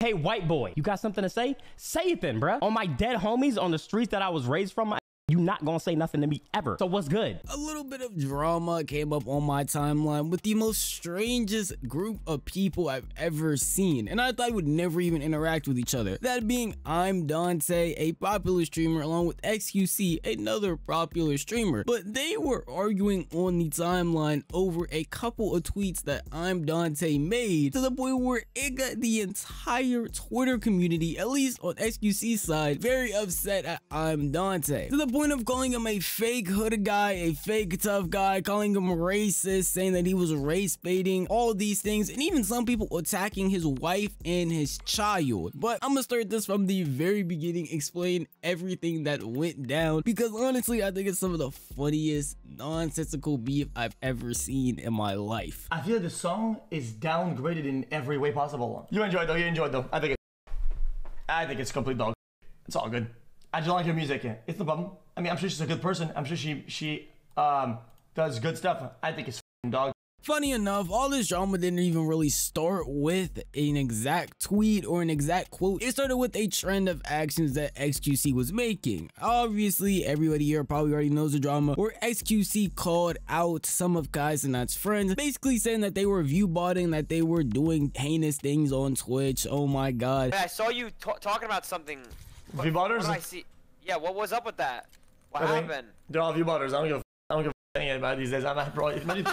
Hey, white boy, you got something to say? Say it then, bruh. On my dead homies on the streets that I was raised from, you not gonna say nothing to me ever. So what's good? A little bit of drama came up on my timeline with the most strangest group of people I've ever seen, and I thought would never even interact with each other. That being Imdontai, a popular streamer, along with XQC, another popular streamer. But they were arguing on the timeline over a couple of tweets that Imdontai made, to the point where it got the entire Twitter community, at least on XQC's side, very upset at Imdontai. To the point of calling him a fake hood guy, a fake tough guy, calling him racist, saying that he was race baiting, all these things, and even some people attacking his wife and his child. But I'm gonna start this from the very beginning, explain everything that went down, because honestly I think it's some of the funniest nonsensical beef I've ever seen in my life. I feel the song is downgraded in every way possible. You enjoyed though, I think it's complete dog. It's all good. I just like her music. It's the problem. I mean, I'm sure she's a good person. I'm sure she does good stuff. I think it's dog. Funny enough, all this drama didn't even really start with an exact tweet or an exact quote. It started with a trend of actions that XQC was making. Obviously, everybody here probably already knows the drama where XQC called out some of Kai Cenat's friends, basically saying that they were view botting, that they were doing heinous things on Twitch. Oh my god. I saw you talking about something. View botters? What did I see? Yeah, what was up with that? What happened? They're all view botters. I don't give a thing about these days. I'm not probably. Imagine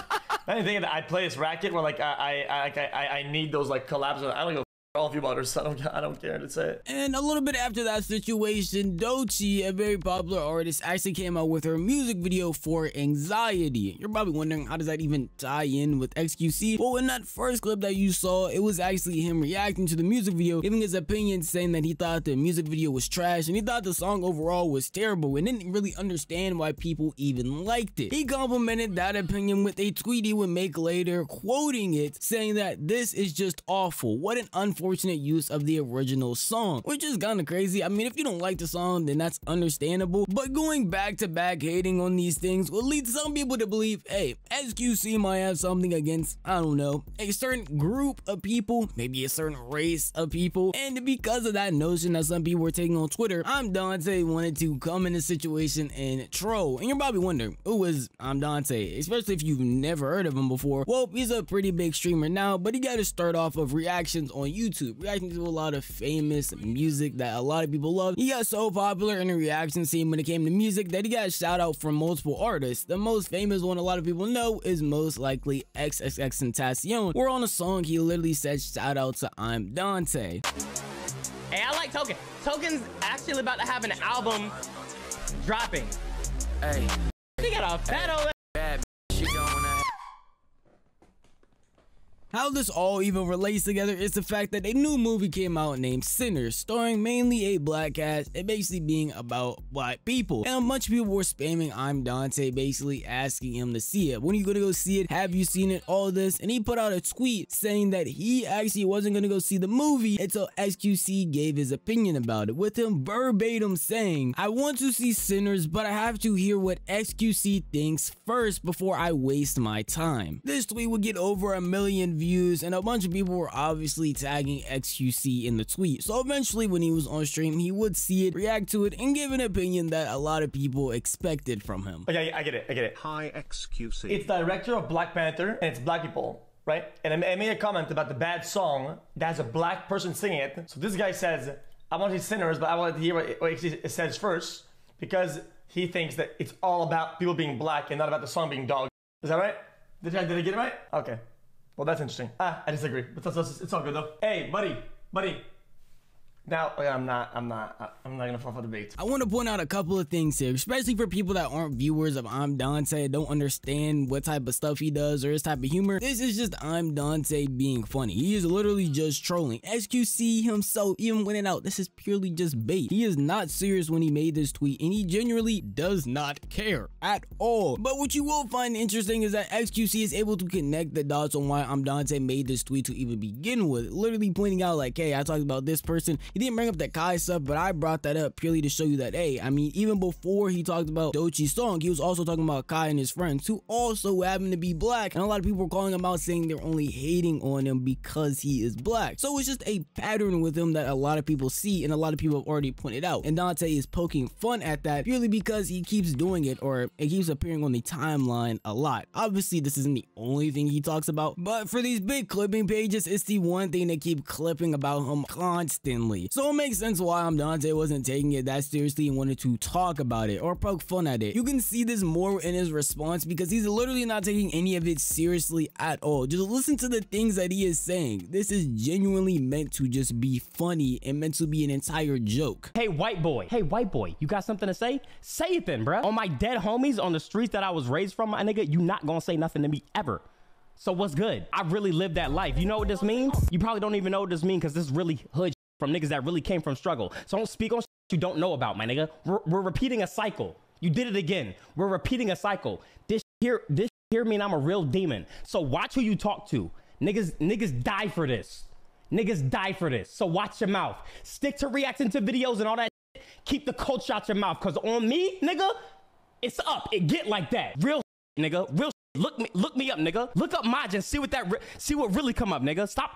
thinking that I play this racket where like I need those like collabs. I don't give a all view botters. So I don't care to say it. And a little bit after that situation, Dochi, a very popular artist, actually came out with her music video for Anxiety. You're probably wondering, how does that even tie in with XQC? Well, in that first clip that you saw, it was actually him reacting to the music video, giving his opinion, saying that he thought the music video was trash and he thought the song overall was terrible and didn't really understand why people even liked it. He complimented that opinion with a tweet he would make later, quoting it, saying that this is just awful. What an unfortunate use of the original song, which is kind of crazy. I mean, if you don't like the song, then that's understandable, but going back to back hating on these things will lead some people to believe, hey, XQC might have something against, I don't know, a certain group of people, maybe a certain race of people, and because of that notion that some people were taking on Twitter, Imdontai wanted to come in a situation and troll. And you're probably wondering, who is Imdontai? Especially if you've never heard of him before. Well, he's a pretty big streamer now, but he got to start off of reactions on YouTube, reacting to a lot of famous music that a lot of people love. He got so popular in the reaction scene when it came to music that he got a shout out from multiple artists. The most famous one a lot of people know is most likely XXXTentacion, where on a song he literally said shout out to Imdontai. Hey, I like Token. Token's actually about to have an album dropping. Hey, He got a fat old bad shit going on. How this all even relates together is the fact that a new movie came out named Sinners, starring mainly a black cast and basically being about black people. And a bunch of people were spamming Imdontai, basically asking him to see it. When are you gonna go see it? Have you seen it? All this. And he put out a tweet saying that he actually wasn't gonna go see the movie until XQC gave his opinion about it, with him verbatim saying, I want to see Sinners, but I have to hear what XQC thinks first before I waste my time. This tweet would get over 1 million views, and a bunch of people were obviously tagging XQC in the tweet. So eventually when he was on stream, he would see it, react to it, and give an opinion that a lot of people expected from him. Okay, I get it. Hi XQC. It's the director of Black Panther, and it's black people, right? And I made a comment about the bad song that has a black person singing it. So this guy says, I want to see Sinners, but I want to hear what it says first, because he thinks that it's all about people being black and not about the song being dog. Is that right? Did I get it right? Okay. Well, that's interesting. I disagree, but it's all good though. Hey, buddy. Now, I'm not gonna fall for the bait. I want to point out a couple of things here, especially for people that aren't viewers of Imdontai and don't understand what type of stuff he does or his type of humor. This is just Imdontai being funny. He is literally just trolling. XQC himself even went out. This is purely just bait. He is not serious when he made this tweet, and he genuinely does not care at all. But what you will find interesting is that XQC is able to connect the dots on why Imdontai made this tweet to even begin with, literally pointing out like, hey, I talked about this person He didn't bring up that Kai stuff, but I brought that up purely to show you that, hey, I mean, even before he talked about Dochi's song, he was also talking about Kai and his friends who also happen to be black, and a lot of people were calling him out saying they're only hating on him because he is black. So it's just a pattern with him that a lot of people see and a lot of people have already pointed out, and Dante is poking fun at that purely because he keeps doing it, or it keeps appearing on the timeline a lot. Obviously this isn't the only thing he talks about, but for these big clipping pages, it's the one thing they keep clipping about him constantly. So it makes sense why Imdontai wasn't taking it that seriously and wanted to talk about it or poke fun at it. You can see this more in his response because he's literally not taking any of it seriously at all. Just listen to the things that he is saying. This is genuinely meant to just be funny and meant to be an entire joke. Hey white boy, you got something to say? Say it then, bruh. On my dead homies on the streets that I was raised from, my nigga, you not gonna say nothing to me ever. So what's good? I really lived that life. You know what this means? You probably don't even know what this means because this is really hood from niggas that really came from struggle. So don't speak on you don't know about, my nigga. We're repeating a cycle. You did it again. We're repeating a cycle. This here mean I'm a real demon. So watch who you talk to. Niggas die for this. Niggas die for this. So watch your mouth. Stick to reacting to videos and all that shit. Keep the coach out your mouth. Cause on me, nigga, it's up. It get like that. Real nigga. Real look me up, nigga. Look up Majin. See what really come up, nigga. Stop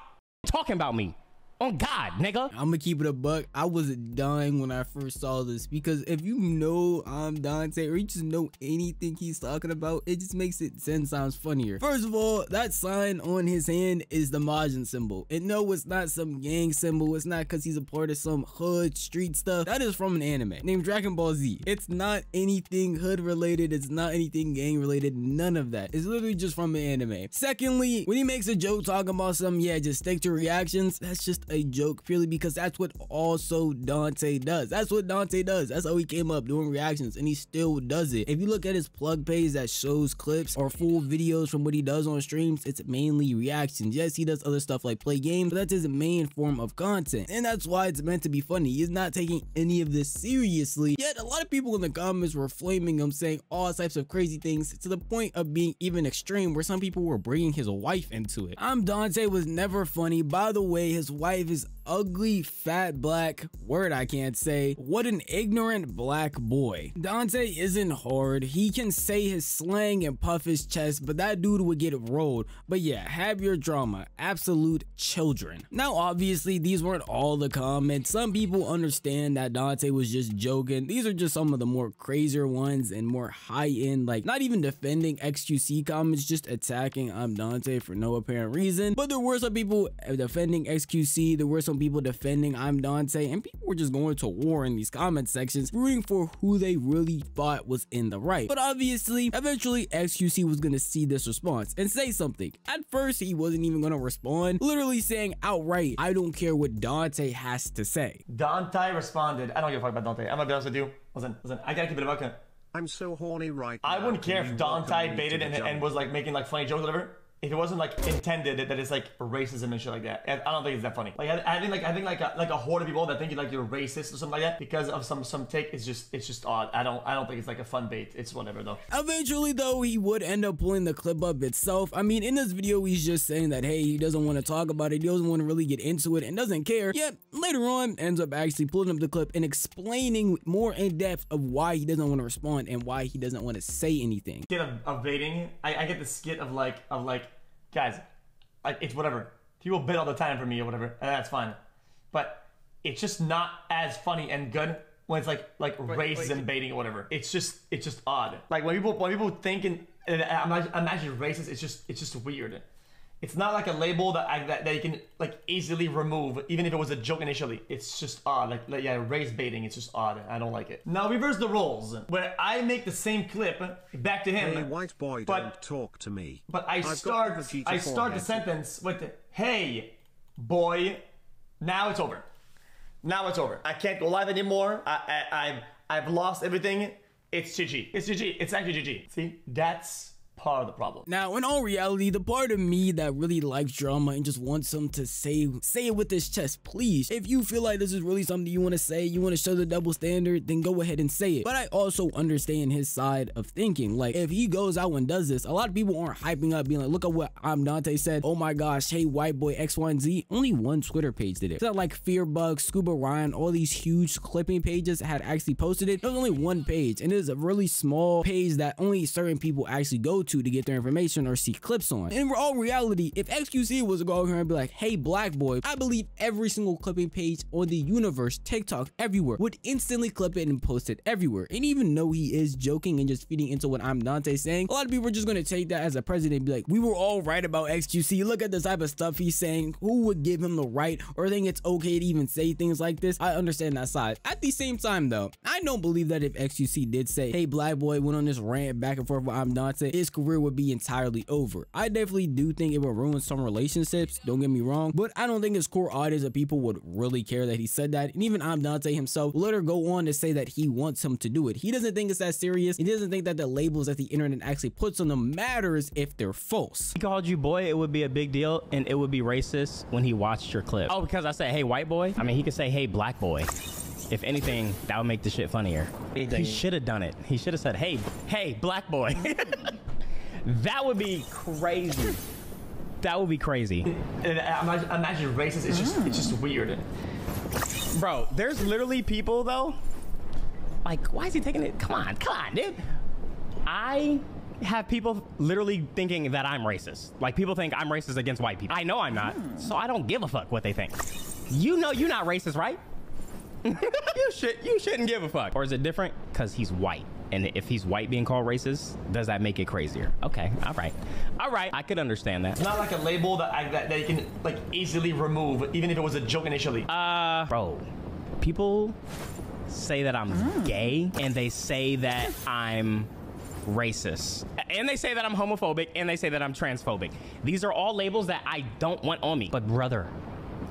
talking about me. On God, nigga. I'm gonna keep it a buck. I was dying when I first saw this because if you know Imdontai or you just know anything he's talking about, it just makes it 10 times funnier. First of all, that sign on his hand is the Majin symbol. And no, it's not some gang symbol. It's not because he's a part of some hood street stuff. That is from an anime named Dragon Ball Z. It's not anything hood related. It's not anything gang related. None of that. It's literally just from an anime. Secondly, when he makes a joke talking about some, yeah, just stick to reactions, that's just a joke purely because that's what also Dante does. That's what Dante does. That's how he came up doing reactions, and he still does it. If you look at his plug page that shows clips or full videos from what he does on streams, it's mainly reactions. Yes, he does other stuff like play games, but that's his main form of content, and that's why it's meant to be funny. He's not taking any of this seriously, yet a lot of people in the comments were flaming him, saying all types of crazy things to the point of being even extreme where some people were bringing his wife into it. Imdontai was never funny. By the way, his wife is ugly, fat, black, word I can't say. What an ignorant black boy. Dante isn't hard. He can say his slang and puff his chest, but that dude would get rolled. But yeah, have your drama. Absolute children. Now obviously these weren't all the comments. Some people understand that Dante was just joking. These are just some of the more crazier ones and more high-end, like not even defending XQC comments, just attacking Imdontai for no apparent reason. But there were some people defending XQC. There were some people defending Imdontai, and people were just going to war in these comment sections, rooting for who they really thought was in the right. But obviously, eventually XQC was going to see this response and say something. At first, he wasn't even going to respond, literally saying outright, I don't care what Dante has to say. Dante responded, I don't give a fuck about Dante. I'm gonna be honest with you. Listen, I gotta keep it a buck. I'm so horny right now. I wouldn't care if Dante baited and was like making like funny jokes or whatever. If it wasn't like intended that it's like racism and shit like that. I don't think it's that funny. Like having like a horde of people that think like you're racist or something like that because of some take, it's just odd. I don't think it's like a fun bait. It's whatever though. Eventually though, he would end up pulling the clip up itself. I mean, in this video, he's just saying that, hey, he doesn't want to talk about it. He doesn't want to really get into it and doesn't care. Yet later on ends up actually pulling up the clip and explaining more in depth of why he doesn't want to respond and why he doesn't want to say anything. Skit of baiting. I get the skit of like guys, like it's whatever. People bid all the time for me or whatever, and that's fine. But it's just not as funny and good when it's like racism baiting or whatever. It's just odd. Like when people think I'm actually racist, it's just weird. It's not like a label that you can like easily remove, even if it was a joke initially. It's just odd. Like yeah, race baiting. It's just odd. I don't like it. Now reverse the roles, where I make the same clip back to him. Hey, white boy, don't talk to me. But I start the sentence with "Hey, boy." Now it's over. Now it's over. I can't go live anymore. I've lost everything. It's GG. It's GG. It's actually GG. See, that's part of the problem. Now, in all reality, the part of me that really likes drama and just wants him to say it with his chest, please. If you feel like this is really something you want to say, you want to show the double standard, then go ahead and say it. But I also understand his side of thinking. Like, if he goes out and does this, a lot of people aren't hyping up, being like, look at what Imdontai said. Oh my gosh, hey, white boy, X, Y, and Z. Only one Twitter page did it. It's not like Fearbug, Scuba Ryan, all these huge clipping pages had actually posted it. There's only one page, and it is a really small page that only certain people actually go to get their information or see clips on. And in all reality, if XQC was to go over here and be like, hey, black boy, I believe every single clipping page on the universe, TikTok, everywhere, would instantly clip it and post it everywhere. And even though he is joking and just feeding into what Imdontai saying, a lot of people are just going to take that as a president and be like, we were all right about XQC. Look at the type of stuff he's saying. Who would give him the right or think it's okay to even say things like this? I understand that side. At the same time, though, I don't believe that if XQC did say, hey, black boy went on this rant back and forth with Imdontai, his career would be entirely over. I definitely do think it would ruin some relationships, don't get me wrong, but I don't think his core audience of people would really care that he said that. And even Imdontai himself will later go on to say that he wants him to do it. He doesn't think it's that serious. He doesn't think that the labels that the internet actually puts on them matters if they're false. He called you boy, it would be a big deal, and it would be racist when he watched your clip. Oh, because I said, hey, white boy? I mean, he could say, hey, black boy. If anything, that would make the shit funnier. He should have done it. He should have said, hey, black boy. That would be crazy. That would be crazy. Imagine racist. It's just weird. Bro, there's literally people though. Like, why is he taking it? Come on, dude. I have people literally thinking that I'm racist. Like, people think I'm racist against white people. I know I'm not, so I don't give a fuck what they think. You know you're not racist, right? You shouldn't give a fuck. Or is it different? Because he's white. And if he's white being called racist, does that make it crazier? Okay, all right. I could understand that. It's not like a label that you can like easily remove, even if it was a joke initially. Bro, people say that I'm gay, and they say that I'm racist, and they say that I'm homophobic, and they say that I'm transphobic. These are all labels that I don't want on me. But brother,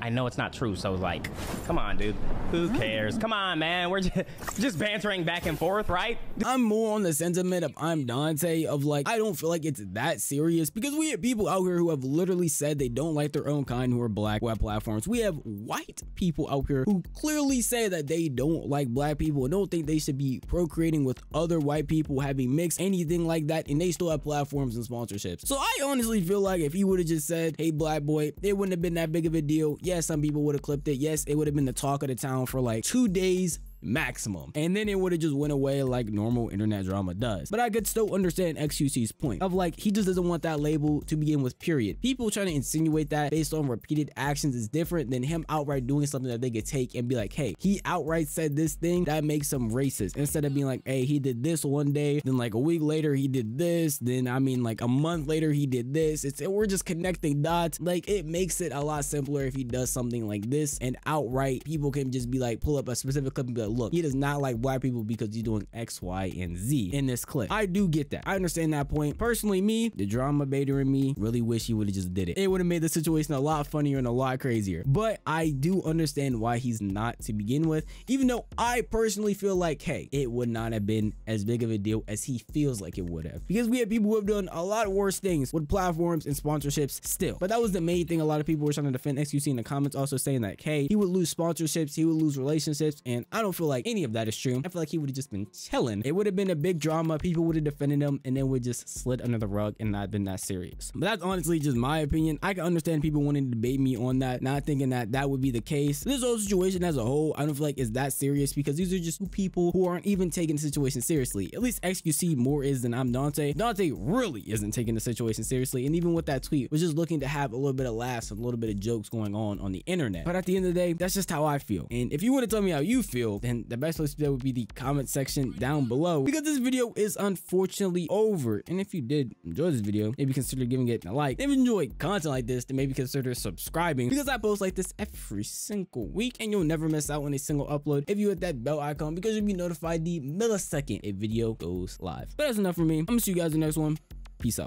I know it's not true, so like, come on, dude. Who cares? Come on, man. We're just bantering back and forth, right? I'm more on the sentiment of Imdontai of like, I don't feel like it's that serious because we have people out here who have literally said they don't like their own kind who are black web platforms. We have white people out here who clearly say that they don't like black people and don't think they should be procreating with other white people, having mixed anything like that, and they still have platforms and sponsorships. So I honestly feel like if he would have just said, hey, black boy, it wouldn't have been that big of a deal. Yes, some people would have clipped it. Yes, it would have been the talk of the town for like 2 days maximum, and then it would have just went away like normal internet drama does. But I could still understand XQC's point of like, he just doesn't want that label to begin with, period. People trying to insinuate that based on repeated actions is different than him outright doing something that they could take and be like, hey, he outright said this thing that makes him racist, instead of being like, hey, he did this one day, then like a week later he did this, then I mean like a month later he did this. We're just connecting dots. Like, it makes it a lot simpler if he does something like this, and outright people can just be like, pull up a specific clip and be like, look, he does not like black people because he's doing X, Y, and Z in this clip. I do get that. I understand that point. Personally, me, the drama baiter in me, really wish he would have just did it. It would have made the situation a lot funnier and a lot crazier. But I do understand why he's not to begin with, even though I personally feel like, hey, it would not have been as big of a deal as he feels like it would have. Because we have people who have done a lot worse things with platforms and sponsorships still. But that was the main thing a lot of people were trying to defend XQC in the comments, also saying that, hey, he would lose sponsorships, he would lose relationships, and I don't feel like any of that is true. I feel like he would have just been chilling. It would have been a big drama. People would have defended him, and then would just slid under the rug and not been that serious. But that's honestly just my opinion. I can understand people wanting to debate me on that, not thinking that that would be the case. This whole situation as a whole, I don't feel like is that serious because these are just two people who aren't even taking the situation seriously. At least XQC more is than Imdontai. Dante really isn't taking the situation seriously, and even with that tweet, was just looking to have a little bit of laughs and a little bit of jokes going on the internet. But at the end of the day, that's just how I feel. And if you want to tell me how you feel, then the best place to do would be the comment section down below, because this video is unfortunately over. And if you did enjoy this video, maybe consider giving it a like. If you enjoy content like this, then maybe consider subscribing, because I post like this every single week and you'll never miss out on a single upload if you hit that bell icon, because you'll be notified the millisecond a video goes live. But that's enough for me. I'm gonna see you guys in the next one. Peace out.